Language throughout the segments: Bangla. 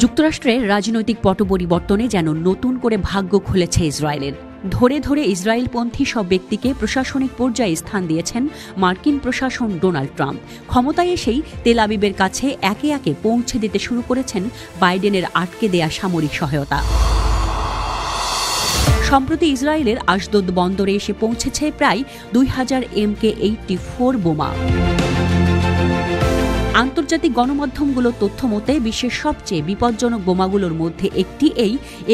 যুক্তরাষ্ট্রের রাজনৈতিক পট পরিবর্তনে যেন নতুন করে ভাগ্য খুলেছে ইসরায়েলের। ধরে ধরে ইসরায়েলপন্থী সব ব্যক্তিকে প্রশাসনিক পর্যায়ে স্থান দিয়েছেন মার্কিন প্রশাসন ডোনাল্ড ট্রাম্প। ক্ষমতায় এসেই তেল আবিবের কাছে একে একে পৌঁছে দিতে শুরু করেছেন বাইডেনের আটকে দেয়া সামরিক সহায়তা। সম্প্রতি ইসরায়েলের আশদোদ বন্দরে এসে পৌঁছেছে প্রায় 2000 MK-84 বোমা। আন্তর্জাতিক গণমাধ্যমগুলোর তথ্য মতে বিশ্বের সবচেয়ে বিপজ্জনক বোমাগুলোর মধ্যে একটি এই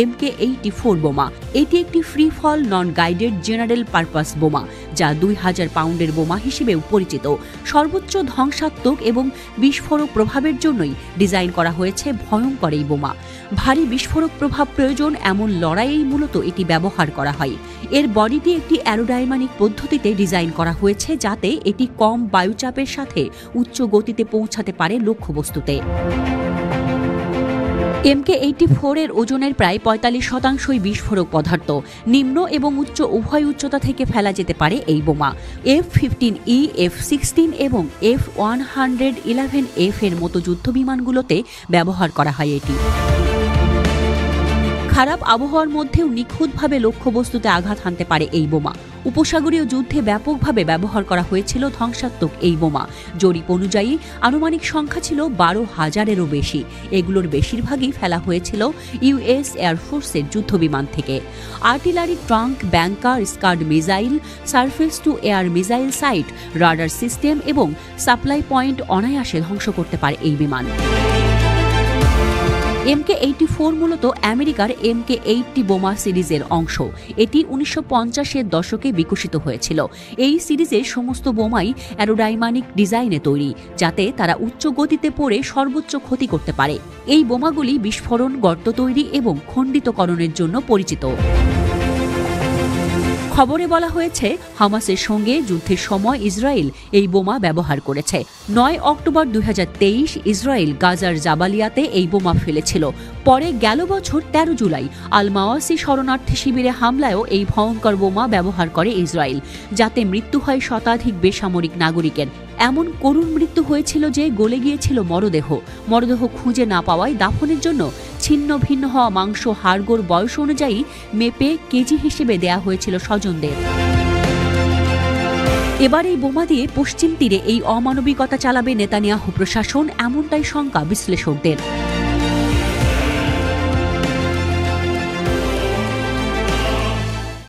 MK-84 বোমা। এটি একটি ফ্রি ফল নন গাইডেড জেনারেল পারপাস বোমা, যা 2000 পাউন্ডের বোমা হিসেবেও পরিচিত। সর্বোচ্চ ধ্বংসাত্মক এবং বিস্ফোরক প্রভাবের জন্যই ডিজাইন করা হয়েছে ভয়ঙ্কর এই বোমা। ভারী বিস্ফোরক প্রভাব প্রয়োজন এমন লড়াইয়েই মূলত এটি ব্যবহার করা হয়। এর বডিটি একটি অ্যারোডাইনামিক পদ্ধতিতে ডিজাইন করা হয়েছে, যাতে এটি কম বায়ুচাপের সাথে উচ্চ গতিতে পৌঁছাতে পারে লক্ষ্যবস্তুতে। MK-84 এর ওজনের প্রায় 45% বিস্ফোরক পদার্থ। নিম্ন এবং উচ্চ উভয় উচ্চতা থেকে ফেলা যেতে পারে এই বোমা। F-15E, F-16 এবং F-111F এর মতো যুদ্ধবিমানগুলোতে ব্যবহার করা হয় এটি। খারাপ আবহাওয়ার মধ্যেও নিখুঁতভাবে লক্ষ্যবস্তুতে আঘাত হানতে পারে এই বোমা। উপসাগরীয় যুদ্ধে ব্যাপকভাবে ব্যবহার করা হয়েছিল ধ্বংসাত্মক এই বোমা। জরিপ অনুযায়ী আনুমানিক সংখ্যা ছিল 12,000-এরও বেশি। এগুলোর বেশিরভাগই ফেলা হয়েছিল ইউএস এয়ারফোর্সের যুদ্ধবিমান থেকে। Artillery tank, bunker, Scud missile, surface to air missile site, radar system এবং সাপ্লাই পয়েন্ট অনায়াসে ধ্বংস করতে পারে এই বিমান। MK-84 মূলত আমেরিকার MK-80 বোমা সিরিজের অংশ। এটি 1950-এর দশকে বিকশিত হয়েছিল। এই সিরিজের সমস্ত বোমাই অ্যারোডাইনামিক ডিজাইনে তৈরি, যাতে তারা উচ্চ গতিতে পড়ে সর্বোচ্চ ক্ষতি করতে পারে। এই বোমাগুলি বিস্ফোরণ, গর্ত তৈরি এবং খণ্ডিতকরণের জন্য পরিচিত। খবরে বলা হয়েছে, হামাসের সঙ্গে যুদ্ধের সময় ইসরায়েল এই বোমা ব্যবহার করেছে। 9 অক্টোবর 2023 ইসরায়েল গাজার জাবালিয়াতে এই বোমা ফেলেছিল। পরে গেল বছর 13 জুলাই আল মাওয়াসি শরণার্থী শিবিরে হামলায়ও এই ভয়ঙ্কর বোমা ব্যবহার করে ইসরায়েল, যাতে মৃত্যু হয় শতাধিক বেসামরিক নাগরিকের। এমন করুণ মৃত্যু হয়েছিল যে গলে গিয়েছিল মরদেহ খুঁজে না পাওয়ায় দাফনের জন্য ছিন্ন ভিন্ন হওয়া মাংস, হাড়গোড় বয়স অনুযায়ী মেপে কেজি হিসেবে দেয়া হয়েছিল স্বজনদের। এবার এই বোমা দিয়ে পশ্চিম তীরে এই অমানবিকতা চালাবে নেতানিয়াহু প্রশাসন, এমনটাই শঙ্কা বিশ্লেষকদের।